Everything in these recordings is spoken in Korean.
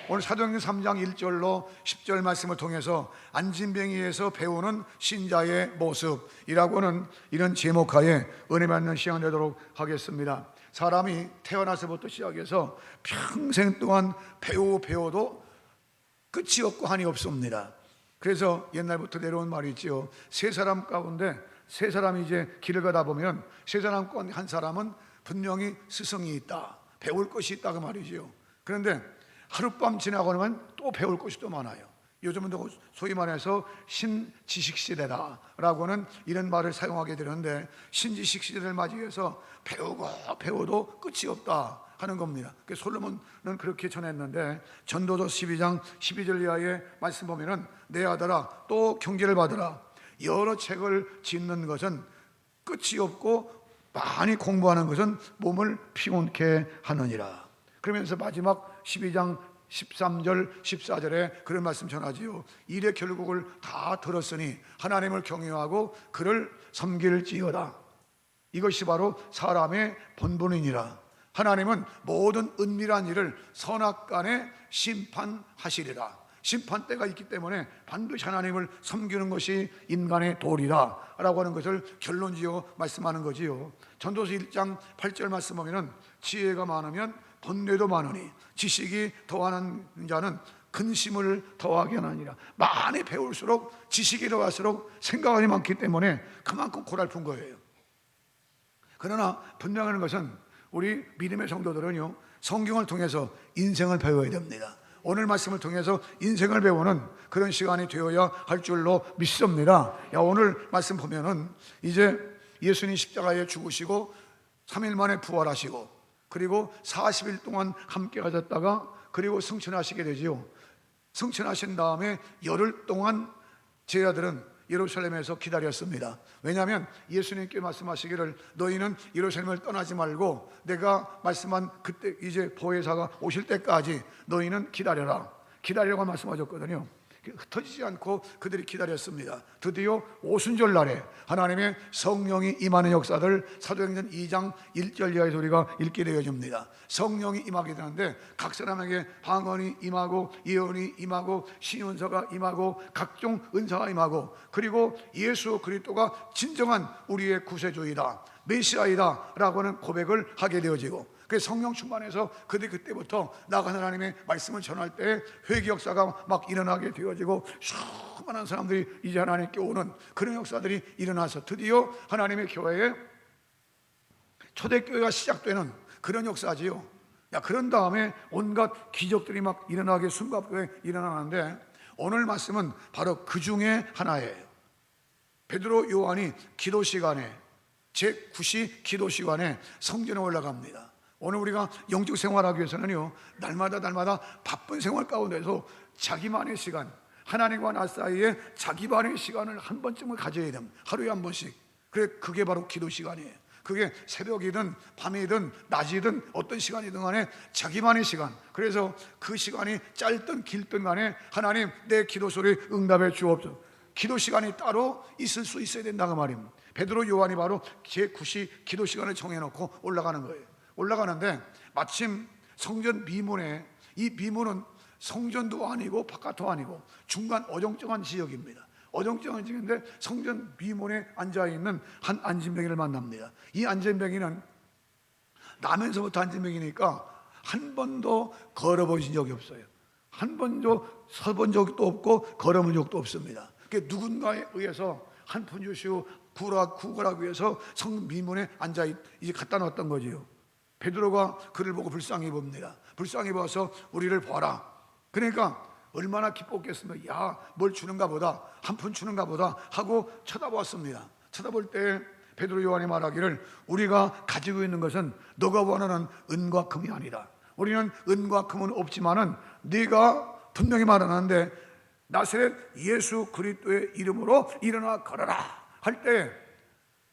오늘 사도행전 3장 1절로 10절 말씀을 통해서 안진뱅이에서 배우는 신자의 모습이라고는 이런 제목하에 은혜 받는 시간 되도록 하겠습니다. 사람이 태어나서부터 시작해서 평생 동안 배워도 끝이 없고 한이 없습니다. 그래서 옛날부터 내려온 말이 있죠. 세 사람 가운데 세 사람이 이제 길을 가다 보면 세 사람 가운데 한 사람은 분명히 스승이 있다, 배울 것이 있다고 말이죠. 그런데 하룻밤 지나고 나면 또 배울 것이 또 많아요. 요즘은 소위 말해서 신지식 시대다라고는 이런 말을 사용하게 되는데, 신지식 시대를 맞이해서 배워도 끝이 없다 하는 겁니다. 솔로몬은 그렇게 전했는데, 전도서 12장 12절 이하의 말씀 보면은 내 아들아 또 경계를 받으라. 여러 책을 짓는 것은 끝이 없고 많이 공부하는 것은 몸을 피곤케 하느니라. 그러면서 마지막 12장 13절 14절에 그런 말씀 전하지요. 일의 결국을 다 들었으니 하나님을 경외하고 그를 섬길지어다. 이것이 바로 사람의 본분이니라. 하나님은 모든 은밀한 일을 선악간에 심판하시리라. 심판대가 있기 때문에 반드시 하나님을 섬기는 것이 인간의 도리라 라고 하는 것을 결론지어 말씀하는 거지요. 전도서 1장 8절 말씀 보면 지혜가 많으면 번뇌도 많으니 지식이 더하는 자는 근심을 더하게 하느니라. 많이 배울수록 지식이 더할수록 생각이 많기 때문에 그만큼 고달픈 거예요. 그러나 분명한 것은 우리 믿음의 성도들은요, 성경을 통해서 인생을 배워야 됩니다. 오늘 말씀을 통해서 인생을 배우는 그런 시간이 되어야 할 줄로 믿습니다. 오늘 말씀 보면은 이제 예수님 십자가에 죽으시고 3일 만에 부활하시고 그리고 40일 동안 함께 가졌다가 그리고 승천하시게 되지요. 승천하신 다음에 열흘 동안 제자들은 예루살렘에서 기다렸습니다. 왜냐하면 예수님께 말씀하시기를 너희는 예루살렘을 떠나지 말고 내가 말씀한 그때 이제 보혜사가 오실 때까지 너희는 기다리라고 말씀하셨거든요. 흩어지지 않고 그들이 기다렸습니다. 드디어 오순절 날에 하나님의 성령이 임하는 역사들 사도행전 2장 1절 이하의 우리가 읽게 되어집니다. 성령이 임하게 되는데 각 사람에게 방언이 임하고 예언이 임하고 신윤서가 임하고 각종 은사가 임하고 그리고 예수 그리스도가 진정한 우리의 구세주이다, 메시아이다 라고 하는 고백을 하게 되어지고, 성령 충만해서 그들이 그때부터 나가 하나님의 말씀을 전할 때 회개 역사가 막 일어나게 되어지고 수많은 사람들이 이제 하나님께 오는 그런 역사들이 일어나서 드디어 하나님의 교회에 초대교회가 시작되는 그런 역사지요. 그런 다음에 온갖 기적들이 막 일어나게 숨가쁘게 일어나는데, 오늘 말씀은 바로 그 중에 하나예요. 베드로 요한이 기도 시간에 제9시 기도 시간에 성전에 올라갑니다. 오늘 우리가 영적 생활하기 위해서는요, 날마다 바쁜 생활 가운데서 자기만의 시간, 하나님과 나 사이에 자기만의 시간을 한 번쯤은 가져야 됩니다. 하루에 한 번씩. 그게 바로 기도 시간이에요. 그게 새벽이든 밤이든 낮이든 어떤 시간이든 간에 자기만의 시간. 그래서 그 시간이 짧든 길든 간에 하나님 내 기도 소리 응답해 주옵소서. 기도 시간이 따로 있을 수 있어야 된다고 말입니다. 베드로 요한이 바로 제9시 기도 시간을 정해놓고 올라가는 거예요. 올라가는데 마침 성전 미문에, 이 미문은 성전도 아니고 바깥도 아니고 중간 어정쩡한 지역입니다. 어정쩡한 지역인데 성전 미문에 앉아있는 한 안진뱅이를 만납니다. 이 안진뱅이는 나면서부터 안진뱅이니까 한 번도 걸어보신 적이 없어요. 한 번도 서본 적도 없고 걸어본 적도 없습니다. 누군가에 의해서 한 푼 주시오 구걸하기 위해서 성 미문에 앉아 이제 갖다 놨던 거지요. 베드로가 그를 보고 불쌍히 봅니다. 불쌍히 봐서 우리를 봐라. 그러니까 얼마나 기뻤겠습니까? 뭘 주는가 보다, 한 푼 주는가 보다 하고 쳐다보았습니다. 쳐다볼 때 베드로 요한이 말하기를 우리가 가지고 있는 것은 너가 원하는 은과 금이 아니다. 우리는 은과 금은 없지만은 네가 분명히 말하는데 나사렛 예수 그리스도의 이름으로 일어나 걸어라 할 때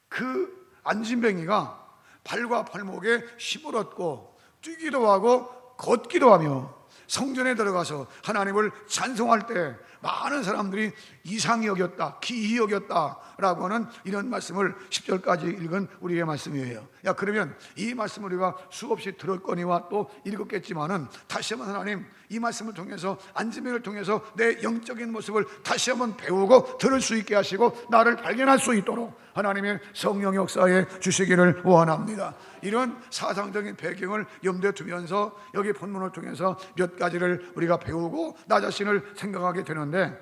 그 안진뱅이가 발과 발목에 힘을 얻고 뛰기도 하고 걷기도 하며 성전에 들어가서 하나님을 찬송할 때 많은 사람들이 이상히 여겼다, 기이 여겼다 라고 하는 이런 말씀을 10절까지 읽은 우리의 말씀이에요. 그러면 이 말씀을 우리가 수없이 들었거니와 또 읽었겠지만은 다시 한번 하나님 이 말씀을 통해서 안진병을 통해서 내 영적인 모습을 다시 한번 배우고 들을 수 있게 하시고 나를 발견할 수 있도록 하나님의 성령 역사에 주시기를 원합니다. 이런 사상적인 배경을 염두에 두면서 여기 본문을 통해서 몇 가지를 우리가 배우고 나 자신을 생각하게 되는데,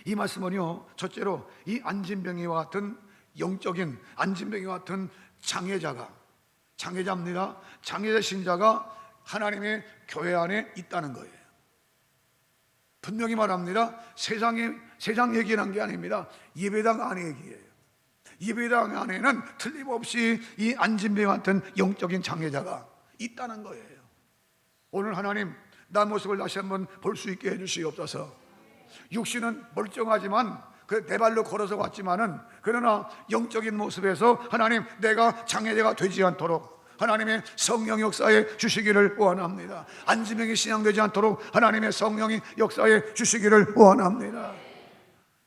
이 말씀은요, 첫째로 이 안진병이와 같은 영적인 안진병이와 같은 장애자입니다. 장애자 신자가 하나님의 교회 안에 있다는 거예요. 분명히 말합니다. 세상 얘기한 게 아닙니다. 예배당 안에 얘기예요. 예배당 안에는 틀림없이 이 안진병 같은 영적인 장애자가 있다는 거예요. 오늘 하나님 나 모습을 다시 한번 볼 수 있게 해주시옵소서. 육신은 멀쩡하지만 내 발로 걸어서 왔지만은, 그러나 영적인 모습에서 하나님 내가 장애자가 되지 않도록 하나님의 성령 역사에 주시기를 원합니다. 안진병이 신앙되지 않도록 하나님의 성령이 역사에 주시기를 원합니다.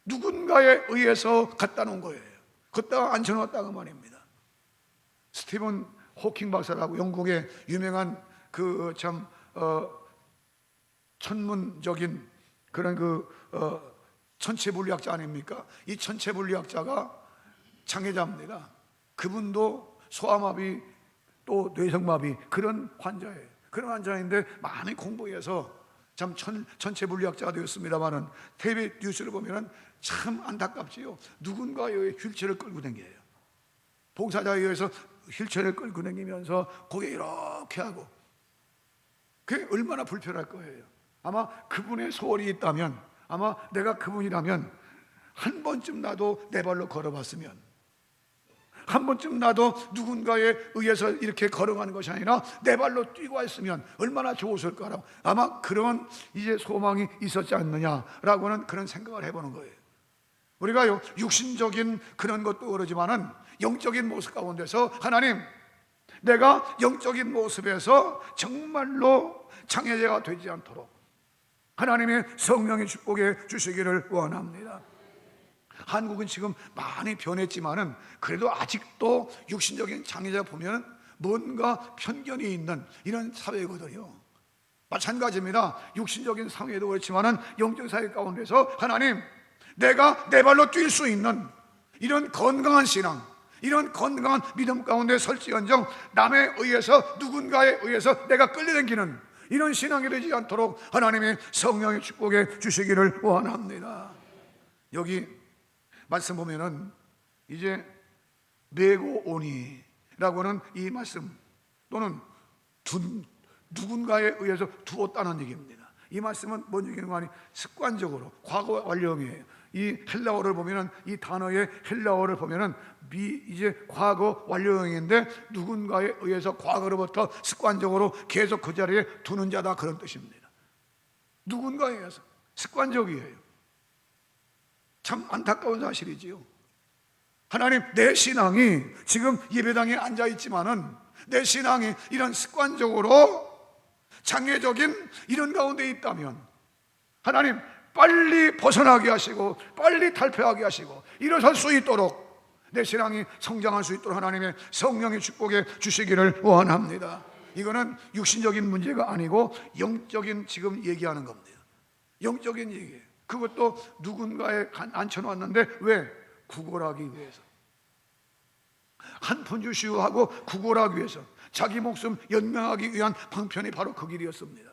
누군가에 의해서 갖다 놓은 거예요. 걷다가 앉혀놓았다고 말입니다. 스티븐 호킹 박사라고 영국의 유명한 천문적인 그런 천체 물리학자 아닙니까? 이 천체 물리학자가 장애자입니다. 그분도 소아마비 또 뇌성마비 그런 환자예요. 그런 환자인데 많이 공부해서 참 천체 물리학자가 되었습니다만은 TV 뉴스를 보면은 참 안타깝지요. 누군가에 의해 휠체어를 끌고 다녀요. 봉사자에 의해서 휠체어를 끌고 다니면서 고개 이렇게 하고, 그게 얼마나 불편할 거예요. 아마 그분의 소원이 있다면, 아마 내가 그분이라면 한 번쯤 나도 내 발로 걸어봤으면, 한 번쯤 나도 누군가에 의해서 이렇게 걸어가는 것이 아니라 내 발로 뛰고 했으면 얼마나 좋았을까라고, 아마 그런 이제 소망이 있었지 않느냐라고는 그런 생각을 해보는 거예요. 우리가 육신적인 그런 것도 그러지만은 영적인 모습 가운데서 하나님, 내가 영적인 모습에서 정말로 장애자가 되지 않도록 하나님의 성령의 축복해 주시기를 원합니다. 한국은 지금 많이 변했지만은 그래도 아직도 육신적인 장애자 보면 뭔가 편견이 있는 이런 사회거든요. 마찬가지입니다. 육신적인 상회도 그렇지만은 영적 사회 가운데서 하나님, 내가 내 발로 뛸 수 있는 이런 건강한 신앙, 이런 건강한 믿음 가운데 설지언정 남에 의해서, 누군가에 의해서 내가 끌려다니는 이런 신앙이 되지 않도록 하나님의 성령의 축복해 주시기를 원합니다. 여기 말씀 보면은 이제 메고 오니라고는 이 말씀 또는 누군가에 의해서 두었다는 얘기입니다. 이 말씀은 뭔 얘기는 아니, 습관적으로 과거 완료형이에요. 이 헬라어를 보면은, 이 단어의 헬라어를 보면은 이제 과거 완료형인데 누군가에 의해서 과거로부터 습관적으로 계속 그 자리에 두는 자다, 그런 뜻입니다. 누군가에 의해서 습관적이에요. 참 안타까운 사실이지요. 하나님, 내 신앙이 지금 예배당에 앉아 있지만은 내 신앙이 이런 습관적으로 장애적인 이런 가운데 있다면 하나님, 빨리 벗어나게 하시고 빨리 탈피하게 하시고 일어설 수 있도록 내 신앙이 성장할 수 있도록 하나님의 성령의 축복해 주시기를 원합니다. 이거는 육신적인 문제가 아니고 영적인 지금 얘기하는 겁니다. 영적인 얘기예요. 그것도 누군가에 앉혀놨는데 왜? 구걸하기 위해서, 한 푼 주시오 하고 구걸하기 위해서, 자기 목숨 연명하기 위한 방편이 바로 그 길이었습니다.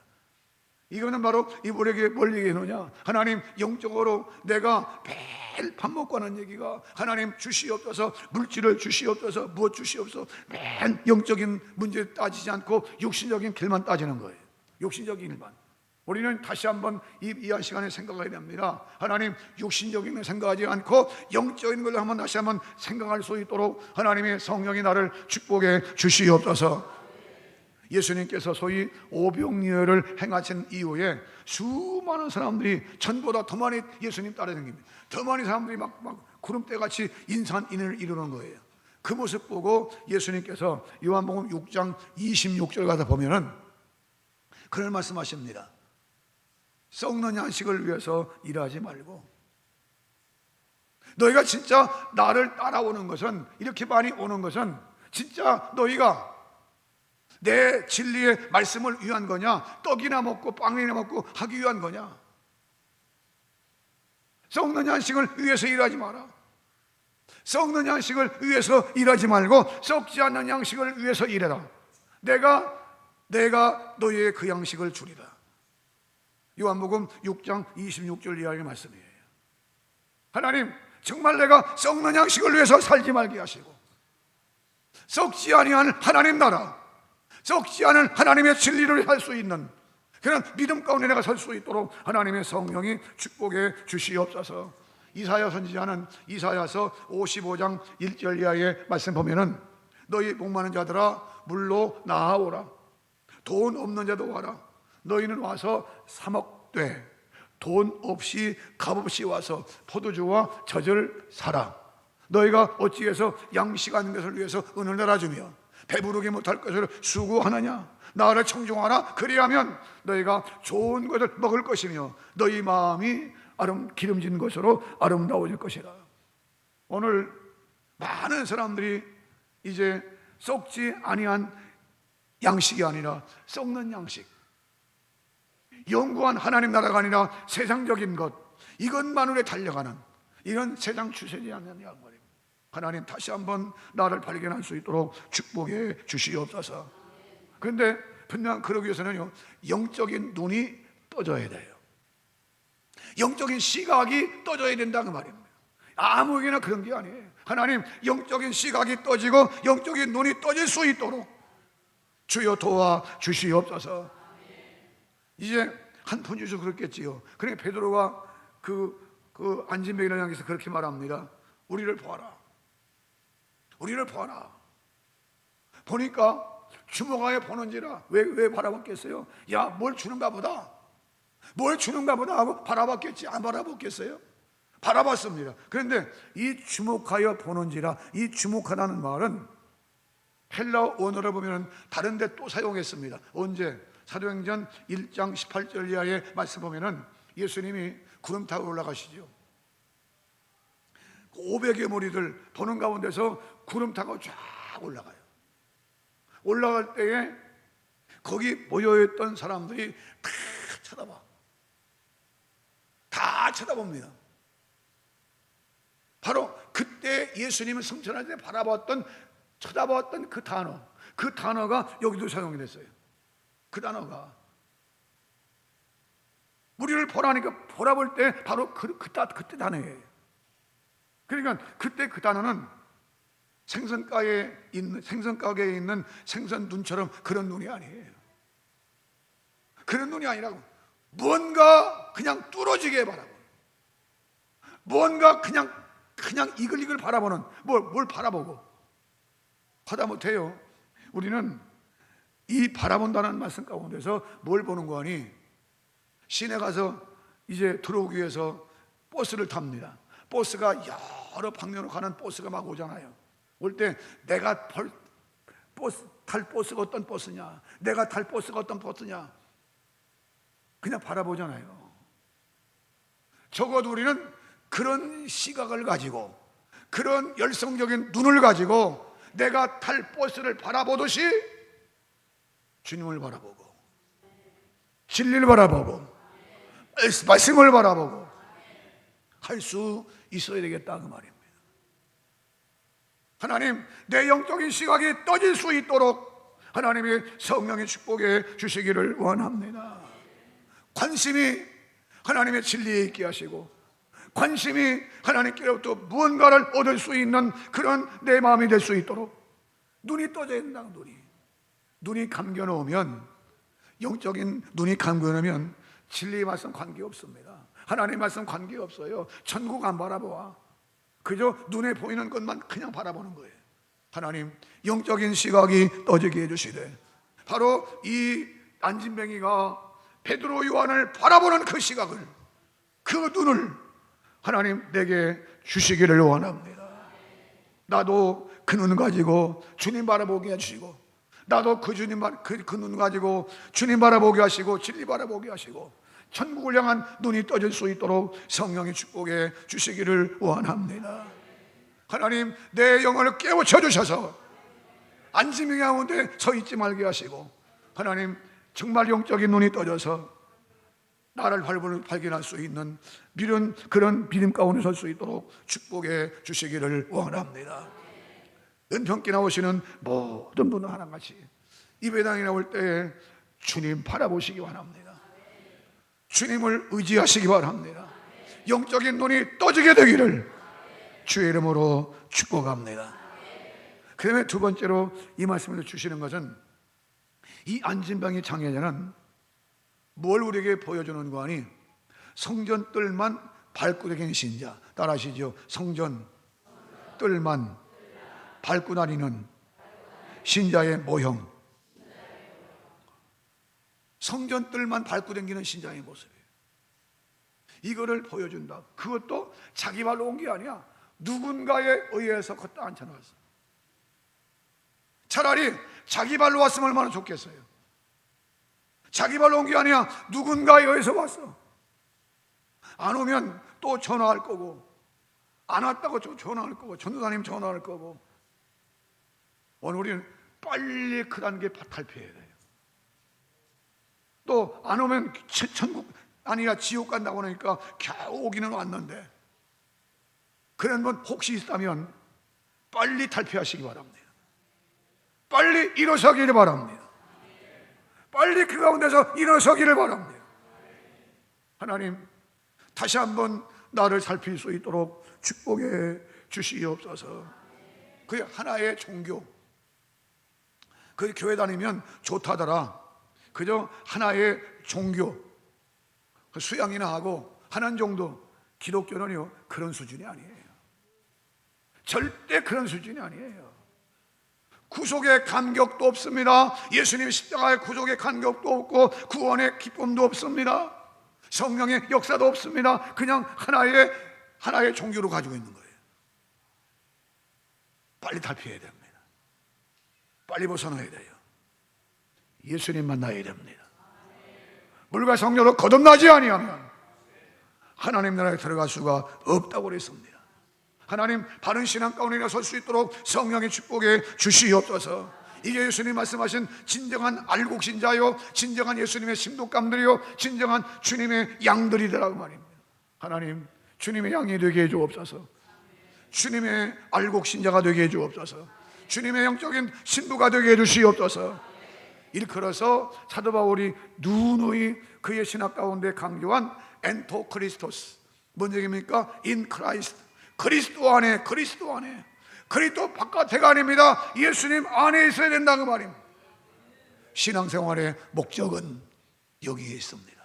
이거는 바로 우리에게 뭘 얘기하느냐, 하나님, 영적으로 내가 매일 밥 먹고 하는 얘기가 하나님 주시옵소서, 물질을 주시옵소서, 무엇 주시옵소서, 매일 영적인 문제 따지지 않고 육신적인 길만 따지는 거예요. 육신적인 일만. 우리는 다시 한번 이 시간에 생각해야 됩니다. 하나님, 육신적인 걸 생각하지 않고 영적인 걸 한번 다시 한번 생각할 수 있도록 하나님의 성령이 나를 축복해 주시옵소서. 예수님께서 소위 오병이어를 행하신 이후에 수많은 사람들이 전보다 더 많이 예수님 따라다닙니다. 더 많은 사람들이 막 구름대같이 인산인해를 이루는 거예요. 그 모습 보고 예수님께서 요한복음 6장 26절 가서 보면은 그런 말씀하십니다. 썩는 양식을 위해서 일하지 말고, 너희가 진짜 나를 따라오는 것은, 이렇게 많이 오는 것은 진짜 너희가 내 진리의 말씀을 위한 거냐, 떡이나 먹고 빵이나 먹고 하기 위한 거냐? 썩는 양식을 위해서 일하지 마라. 썩는 양식을 위해서 일하지 말고 썩지 않는 양식을 위해서 일해라. 내가 너희의 그 양식을 주리라. 요한복음 6장 26절 이하의 말씀이에요. 하나님, 정말 내가 썩는 양식을 위해서 살지 말게 하시고, 썩지 아니한 하나님 나라, 썩지 않은 하나님의 진리를 할 수 있는 그런 믿음 가운데 내가 설 수 있도록 하나님의 성령이 축복해 주시옵소서. 이사야 선지자는 이사야서 55장 1절 이하의 말씀 보면은 너희 목마른 자들아 물로 나아오라. 돈 없는 자도 와라. 너희는 와서 사 먹되 돈 없이 값없이 와서 포도주와 젖을 사라. 너희가 어찌해서 양식하는 것을 위해서 은을 내라주며 배부르게 못할 것을 수고하느냐? 나를 청종하라. 그리하면 너희가 좋은 것을 먹을 것이며 너희 마음이 기름진 것으로 아름다워질 것이라. 오늘 많은 사람들이 이제 썩지 아니한 양식이 아니라 썩는 양식, 영구한 하나님 나라가 아니라 세상적인 것, 이것만으로 달려가는 이런 세상 추세지 않느냐 말입니다. 하나님 다시 한번 나를 발견할 수 있도록 축복해 주시옵소서. 그런데 분명 그러기 위해서는요, 영적인 눈이 떠져야 돼요. 영적인 시각이 떠져야 된다는 말입니다. 아무에게나 그런 게 아니에요. 하나님, 영적인 시각이 떠지고 영적인 눈이 떠질 수 있도록 주여 도와 주시옵소서. 이제 한 푼주서 그렇겠지요. 그러니까 베드로가 그 안진뱅이를 향해서 그렇게 말합니다. 우리를 보아라. 우리를 보아라. 보니까 주먹아에 보는지라. 왜 바라봤겠어요? 야, 뭘 주는가 보다. 뭘 주는가 보다 하고 바라봤겠지. 안 바라봤겠어요? 바라봤습니다. 그런데 이 주목하여 보는지라, 이 주목하다는 말은 헬라어 원어를 보면 다른 데 또 사용했습니다. 언제? 사도행전 1장 18절 이하의 말씀 보면은 예수님이 구름 타고 올라가시죠. 500의 무리들 보는 가운데서 구름 타고 쫙 올라가요. 올라갈 때에 거기 모여있던 사람들이 다 쳐다봐. 다 쳐다봅니다. 바로 그때 예수님을 성천할 때 쳐다봤던 그 단어가 여기도 사용이 됐어요. 그 단어가 우리를 보라니까 보라볼 때 바로 그때 단어예요. 그러니까 그때 그 단어는 생선가게에 있는 생선 눈처럼 그런 눈이 아니에요. 그런 눈이 아니라고 뭔가 그냥 뚫어지게 바라보는, 뭔가 그냥 이글이글 바라보는, 뭘 바라보고 하다못해요. 우리는 이 바라본다는 말씀 가운데서 뭘 보는 거 아니? 시내 가서 이제 들어오기 위해서 버스를 탑니다. 버스가 여러 방면으로 가는 버스가 막 오잖아요. 올 때 내가 탈 버스가 어떤 버스냐, 내가 탈 버스가 어떤 버스냐, 그냥 바라보잖아요. 적어도 우리는 그런 시각을 가지고, 그런 열성적인 눈을 가지고 내가 탈 버스를 바라보듯이 주님을 바라보고, 진리를 바라보고, 말씀을 바라보고 할 수 있어야 되겠다 그 말입니다. 하나님, 내 영적인 시각이 떠질 수 있도록 하나님의 성령의 축복해 주시기를 원합니다. 관심이 하나님의 진리에 있게 하시고, 관심이 하나님께로부터 무언가를 얻을 수 있는 그런 내 마음이 될 수 있도록 눈이 떠져야 된다. 눈이 감겨놓으면, 영적인 눈이 감겨놓으면 진리의 말씀 관계없습니다. 하나님의 말씀 관계없어요. 천국 안 바라보아. 그저 눈에 보이는 것만 그냥 바라보는 거예요. 하나님, 영적인 시각이 떠지게 해주시되, 바로 이 안진뱅이가 베드로 요한을 바라보는 그 시각을, 그 눈을 하나님 내게 주시기를 원합니다. 나도 그 눈 가지고 주님 바라보게 해주시고, 나도 그 눈 가지고 주님 바라보게 하시고, 진리 바라보게 하시고, 천국을 향한 눈이 떠질 수 있도록 성령의 축복해 주시기를 원합니다. 하나님, 내 영혼을 깨우쳐 주셔서 안진병 가운데 서 있지 말게 하시고, 하나님 정말 영적인 눈이 떠져서 나를 발견할 수 있는 그런 믿음 가운데 설 수 있도록 축복해 주시기를 원합니다. 은평기 나오시는 모든 분은 하나같이 예배당에 나올 때에 주님 바라보시기 바랍니다. 주님을 의지하시기 바랍니다. 영적인 눈이 떠지게 되기를 주의 이름으로 축복합니다. 그 다음에 두 번째로 이 말씀을 주시는 것은, 이 안진병의 장애자는 뭘 우리에게 보여주는 거 아니? 성전 뜰만 밟고 다니는 신자. 따라하시죠. 성전 뜰만 밟고 다니는 신자의 모형. 성전 뜰만 밟고 다니는 신자의 모습이에요. 이거를 보여준다. 그것도 자기 발로 온 게 아니야. 누군가에 의해서 걷다 앉혀놨어. 차라리 자기 발로 왔으면 얼마나 좋겠어요. 자기 발로 온 게 아니야. 누군가에 의해서 왔어. 안 오면 또 전화할 거고, 안 왔다고 또 전화할 거고, 전도사님 전화할 거고. 오늘 우리는 빨리 그 단계 탈피해야 돼요. 또 안 오면 천국 아니라 지옥 간다고 하니까 겨우 오기는 왔는데, 그런 분 혹시 있다면 빨리 탈피하시기 바랍니다. 빨리 일어서기를 바랍니다. 빨리 그 가운데서 일어서기를 바랍니다. 하나님, 다시 한번 나를 살필 수 있도록 축복해 주시옵소서. 그게 하나의 종교, 그 교회 다니면 좋다더라. 그저 하나의 종교, 수양이나 하고 하는 정도. 기독교는요 그런 수준이 아니에요. 절대 그런 수준이 아니에요. 구속의 감격도 없습니다. 예수님 십자가의 구속의 감격도 없고, 구원의 기쁨도 없습니다. 성령의 역사도 없습니다. 그냥 하나의 종교로 가지고 있는 거예요. 빨리 탈피해야 됩니다. 빨리 벗어나야 돼요. 예수님 만나야 됩니다. 물과 성령으로 거듭나지 아니하면 하나님 나라에 들어갈 수가 없다고 그랬습니다. 하나님, 바른 신앙 가운데 설 수 있도록 성령의 축복에 주시옵소서. 이게 예수님 말씀하신 진정한 알곡신자요, 진정한 예수님의 신도감들이요, 진정한 주님의 양들이라고 말입니다. 하나님, 주님의 양이 되게 해 주옵소서. 주님의 알곡신자가 되게 해 주옵소서. 주님의 영적인 신도가 되게 해 주시옵소서. 일컬어서 사도 바울이 누누이 그의 신학 가운데 강조한 엔토 크리스토스, 뭔 얘기입니까? 인 크라이스트, 그리스도 안에, 그리스도 안에. 그리스도 바깥에가 아닙니다. 예수님 안에 있어야 된다는 말입니다. 신앙생활의 목적은 여기에 있습니다.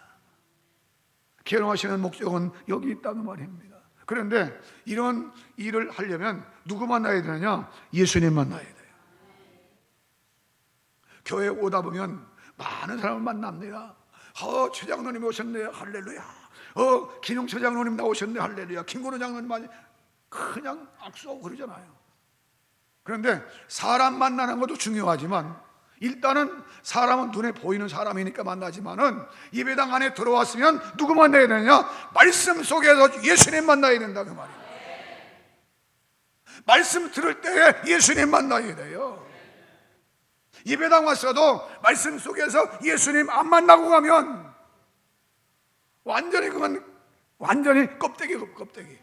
결혼하시는 목적은 여기 있다는 말입니다. 그런데 이런 일을 하려면 누구 만나야 되느냐? 예수님 만나야 돼요. 교회 오다 보면 많은 사람을 만납니다. 최 장로님 오셨네요. 할렐루야. 김용 최 장로님 나오셨네. 할렐루야. 김건우 장로님 많이 그냥 악수하고 그러잖아요. 그런데 사람 만나는 것도 중요하지만, 일단은 사람은 눈에 보이는 사람이니까 만나지만은 예배당 안에 들어왔으면 누구 만나야 되느냐? 말씀 속에서 예수님 만나야 된다 그 말이에요. 말씀 들을 때에 예수님 만나야 돼요. 예배당 왔어도 말씀 속에서 예수님 안 만나고 가면 완전히 그건 완전히 껍데기고 껍데기.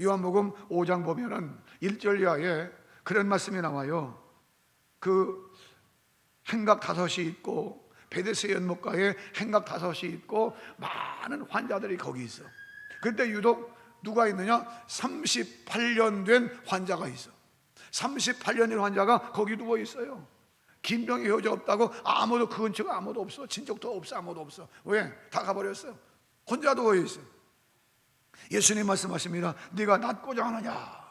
요한복음 5장 보면은 1절 이하에 그런 말씀이 나와요. 그 행각 5이 있고, 베데스다 연못가에 행각 5이 있고, 많은 환자들이 거기 있어. 그런데 유독 누가 있느냐? 38년 된 환자가 있어. 38년 된 환자가 거기 누워 있어요. 긴 병이 여자 없다고 아무도, 그 근처가 아무도 없어. 친척도 없어. 아무도 없어. 왜? 다 가버렸어. 혼자 누워 있어. 예수님 말씀하십니다. 네가 낫고자 하느냐?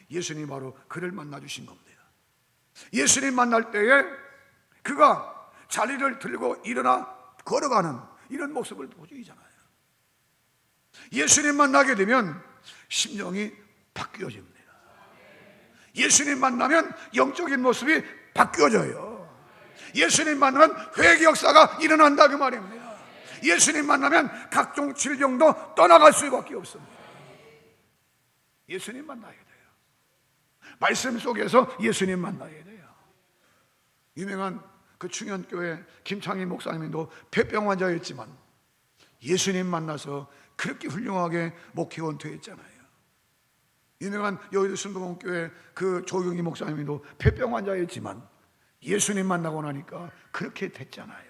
예수님 바로 그를 만나 주신 겁니다. 예수님 만날 때에 그가 자리를 들고 일어나 걸어가는 이런 모습을 보여주잖아요. 예수님 만나게 되면 심령이 바뀌어집니다. 예수님 만나면 영적인 모습이 바뀌어져요. 예수님 만나면 회개 역사가 일어난다 그 말입니다. 예수님 만나면 각종 질병도 떠나갈 수밖에 없습니다. 예수님 만나야 돼요. 말씀 속에서 예수님 만나야 돼요. 유명한 그 충현교회 김창희 목사님도 폐병 환자였지만 예수님 만나서 그렇게 훌륭하게 목회원 되었잖아요. 유명한 여의도 순복음교회 그 조경희 목사님도 폐병 환자였지만 예수님 만나고 나니까 그렇게 됐잖아요.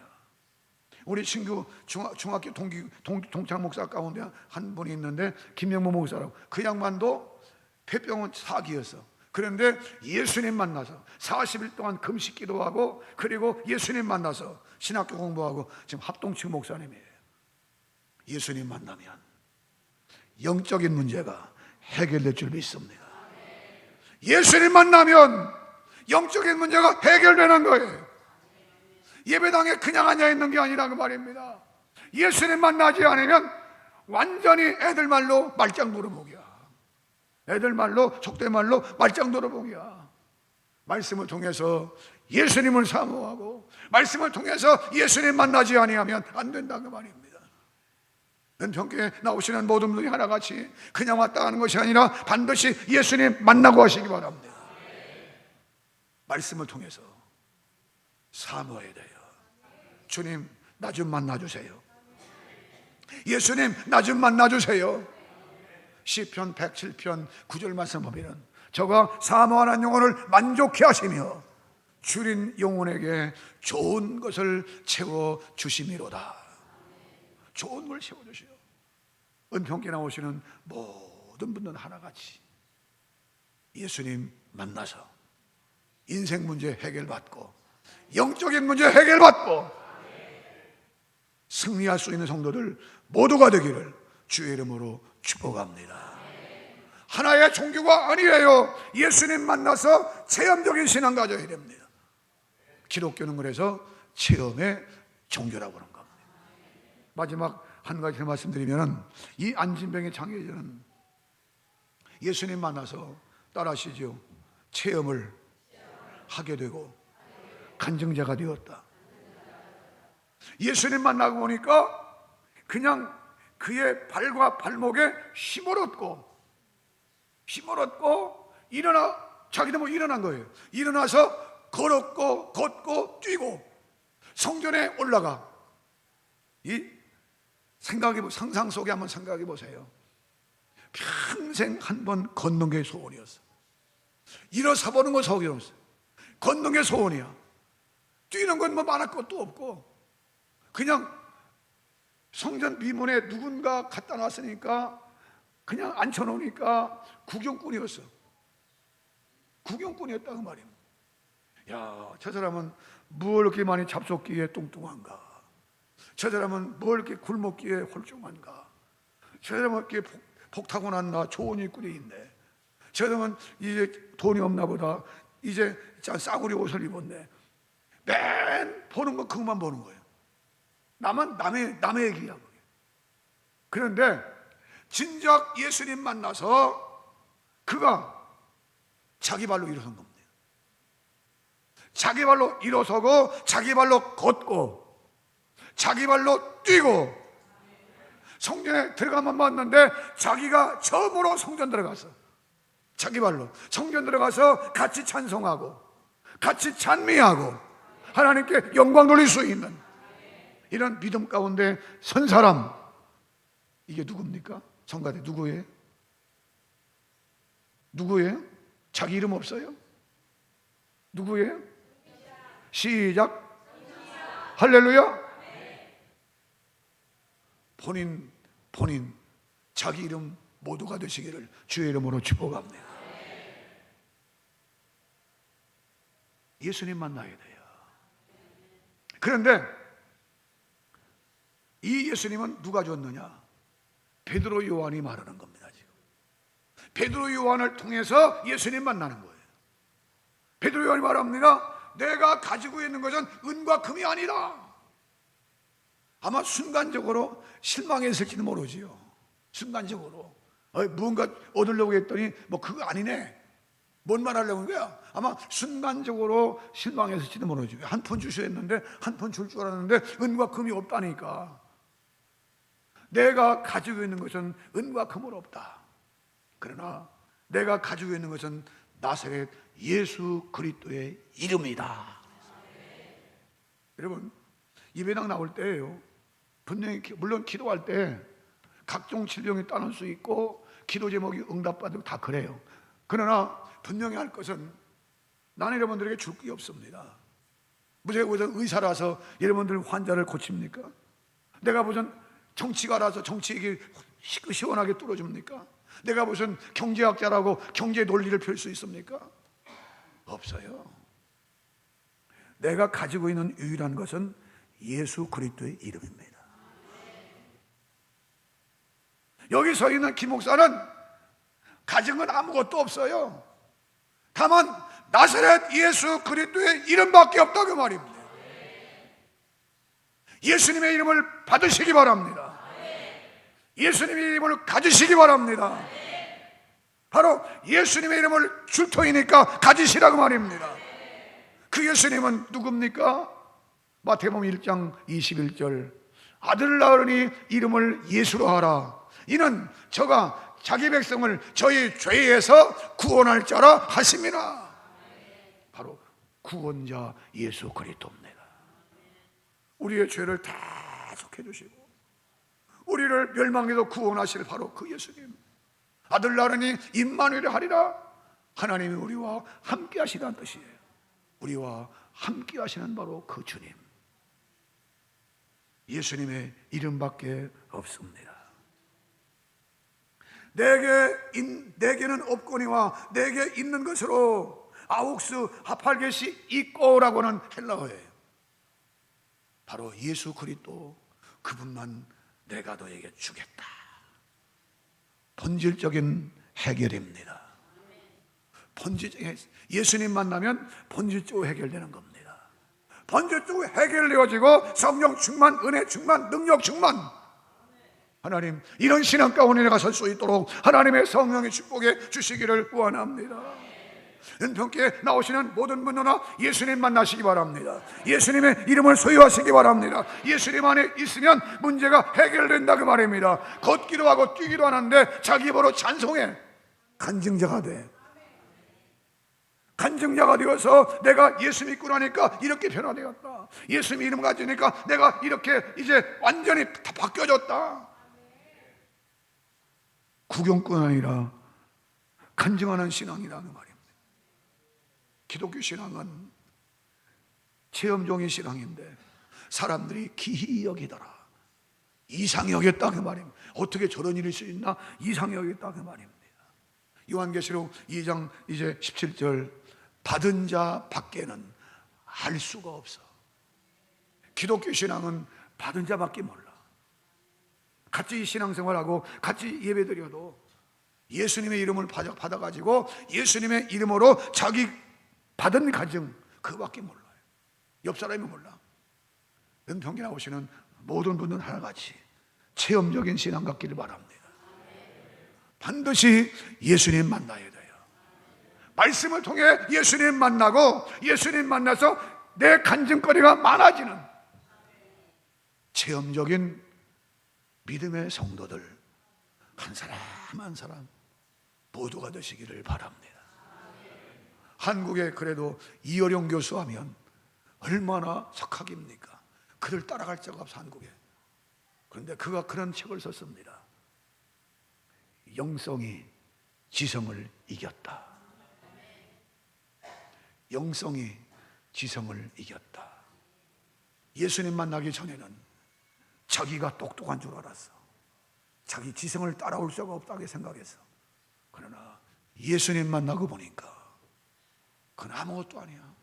우리 친구 중학교 동창 목사 가운데 한 분이 있는데 김영모 목사라고, 그 양반도 폐병은 사기였어. 그런데 예수님 만나서 40일 동안 금식 기도하고 그리고 예수님 만나서 신학교 공부하고 지금 합동측 목사님이에요. 예수님 만나면 영적인 문제가 해결될 줄 믿습니다. 예수님 만나면 영적인 문제가 해결되는 거예요. 예배당에 그냥 앉아 있는 게 아니라 그 말입니다. 예수님 만나지 않으면 완전히 애들 말로 말짱 도루묵이야. 애들 말로, 속된 말로 말짱 도루묵이야. 말씀을 통해서 예수님을 사모하고 말씀을 통해서 예수님 만나지 아니하면 안 된다 그 말입니다. 은평교회 나오시는 모든 분들이 하나같이 그냥 왔다 가는 것이 아니라 반드시 예수님 만나고 하시기 바랍니다. 말씀을 통해서 사모해야 돼요. 주님, 나 좀 만나주세요. 예수님, 나 좀 만나주세요. 시편 107편 9절 말씀 보면 저가 사모하는 영혼을 만족해 하시며 줄인 영혼에게 좋은 것을 채워주시미로다. 좋은 걸 채워주시오. 은평교회 나오시는 모든 분들은 하나같이 예수님 만나서 인생 문제 해결받고 영적인 문제 해결받고 승리할 수 있는 성도들 모두가 되기를 주의 이름으로 축복합니다. 하나의 종교가 아니에요. 예수님 만나서 체험적인 신앙 가져야 됩니다. 기독교는 그래서 체험의 종교라고 하는 겁니다. 마지막 한 가지 말씀드리면 이 안진병의 장애인은 예수님 만나서 따라하시죠. 체험을 하게 되고 간증자가 되었다. 예수님 만나고 보니까 그냥 그의 발과 발목에 힘을 얻고 자기도 뭐 일어난 거예요. 일어나서 걸었고 걷고 뛰고 성전에 올라가. 이 상상 속에 한번 생각해 보세요. 평생 한 번 걷는 게 소원이었어. 일어서 보는 건 소원이었어. 걷는 게 소원이야. 뛰는 건 뭐 말할 것도 없고 그냥 성전 미문에 누군가 갖다 놨으니까 그냥 앉혀놓으니까 구경꾼이었어. 구경꾼이었다고 말입니다. 야, 저 사람은 뭘 이렇게 많이 잡숫기에 뚱뚱한가? 저 사람은 뭘 이렇게 굶었기에 홀쭉한가? 저 사람은 이렇게 복 타고났나? 좋은 일꾼이 있네. 저 사람은 이제 돈이 없나 보다. 이제 싸구려 옷을 입었네. 맨 보는 거 그것만 보는 거예요. 남의 얘기야. 그런데 진작 예수님 만나서 그가 자기 발로 일어선 겁니다. 자기 발로 일어서고 자기 발로 걷고 자기 발로 뛰고 성전에 들어가만 봤는데 자기가 처음으로 성전 들어갔어. 자기 발로 성전 들어가서 같이 찬송하고 같이 찬미하고 하나님께 영광 돌릴 수 있는 이런 믿음 가운데 선 사람, 이게 누굽니까? 성가대 누구예요? 누구예요? 자기 이름 없어요? 누구예요? 시작. 할렐루야. 본인 자기 이름 모두가 되시기를 주의 이름으로 축복합니다. 예수님 만나야 돼요. 그런데 이 예수님은 누가 줬느냐? 베드로 요한이 말하는 겁니다. 지금 베드로 요한을 통해서 예수님 만나는 거예요. 베드로 요한이 말합니다. 내가 가지고 있는 것은 은과 금이 아니라. 아마 순간적으로 실망했을지도 모르지요. 순간적으로 무언가 얻으려고 했더니 뭐 그거 아니네, 뭔 말 하려고 하는 거야? 아마 순간적으로 실망했을지도 모르죠. 한 푼 주셔야 했는데 한 푼 줄 줄 알았는데 은과 금이 없다니까. 내가 가지고 있는 것은 은과 금은 없다. 그러나 내가 가지고 있는 것은 나사렛 예수 그리스도의 이름이다. 여러분, 예배당 나올 때예요, 분명히 물론 기도할 때 각종 질병이 따를 수 있고 기도 제목이 응답받고 다 그래요. 그러나 분명히 할 것은 나는 여러분들에게 줄 게 없습니다. 제가 무슨 의사라서 여러분들 환자를 고칩니까? 내가 무슨 정치가라서 정치 얘기 시원하게 뚫어줍니까? 내가 무슨 경제학자라고 경제 논리를 펼 수 있습니까? 없어요. 내가 가지고 있는 유일한 것은 예수 그리스도의 이름입니다. 여기 서 있는 김 목사는 가진 건 아무것도 없어요. 다만 나사렛 예수 그리스도의 이름밖에 없다 그 말입니다. 예수님의 이름을 받으시기 바랍니다. 예수님의 이름을 가지시기 바랍니다. 바로 예수님의 이름을 줄 터이니까 가지시라고 말입니다. 그 예수님은 누굽니까? 마태복음 1장 21절, 아들 낳으니 이름을 예수로 하라. 이는 저가 자기 백성을 저희 죄에서 구원할 자라 하심이라. 바로 구원자 예수 그리스도입니다. 우리의 죄를 다 속해 주시고 우리를 멸망에서 구원하실 바로 그 예수님. 아들 낳으니 임마누엘 하리라. 하나님이 우리와 함께 하시다는 뜻이에요. 우리와 함께 하시는 바로 그 주님. 예수님의 이름밖에 없습니다. 내게는 없거니와 내게 있는 것으로 아욱스 하팔게시 있고라고는 헬라어예요. 바로 예수 그리스도, 그분만 내가 너에게 주겠다. 본질적인 해결입니다. 본질적인, 예수님 만나면 본질적으로 해결되는 겁니다. 본질적으로 해결되어지고 성령 충만, 은혜 충만, 능력 충만. 하나님, 이런 신앙 가운데 내가 설 수 있도록 하나님의 성령의 축복에 주시기를 원합니다. 은평교회 나오시는 모든 분들아 예수님 만나시기 바랍니다. 예수님의 이름을 소유하시기 바랍니다. 예수님 안에 있으면 문제가 해결된다 그 말입니다. 걷기도 하고 뛰기도 하는데 자기 입으로 찬송해. 간증자가 돼. 간증자가 되어서 내가 예수 믿고 나니까 이렇게 변화되었다. 예수님 이름 가지니까 내가 이렇게 이제 완전히 다 바뀌어졌다. 구경꾼 아니라 간증하는 신앙이라는 말입니다. 기독교 신앙은 체험종의 신앙인데 사람들이 기이 여기더라, 이상히 여겼다 그 말입니다. 어떻게 저런 일이 있을 수 있나, 이상히 여겼다 그 말입니다. 요한계시록 2장 이제 17절, 받은 자 밖에는 알 수가 없어. 기독교 신앙은 받은 자밖에 몰라. 같이 신앙생활하고 같이 예배드려도 예수님의 이름을 받아가지고 예수님의 이름으로 자기 받은 가정 그밖에 몰라요. 옆 사람이 몰라. 은평에 나오시는 모든 분들은 하나같이 체험적인 신앙 갖기를 바랍니다. 반드시 예수님 만나야 돼요. 말씀을 통해 예수님 만나고 예수님 만나서 내 간증거리가 많아지는 체험적인 믿음의 성도들 한 사람 한 사람 모두가 되시기를 바랍니다. 한국에 그래도 이어령 교수 하면 얼마나 석학입니까? 그를 따라갈 자가 없어 한국에. 그런데 그가 그런 책을 썼습니다. 영성이 지성을 이겼다. 영성이 지성을 이겼다. 예수님 만나기 전에는 자기가 똑똑한 줄 알았어. 자기 지성을 따라올 수가 없다고 생각했어. 그러나 예수님 만나고 보니까 그건 아무것도 아니야.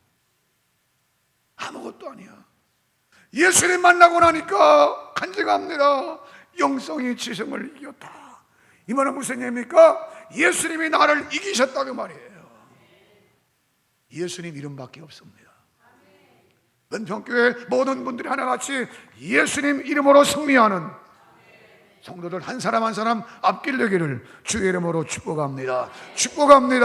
아무것도 아니야. 예수님 만나고 나니까 간증합니다. 영성이 지성을 이겼다. 이 말은 무슨 얘기입니까? 예수님이 나를 이기셨다 그 말이에요. 예수님 이름밖에 없습니다. 은평교회 모든 분들이 하나같이 예수님 이름으로 승리하는 성도들 한 사람 한 사람 앞길 되기를 주의 이름으로 축복합니다. 축복합니다.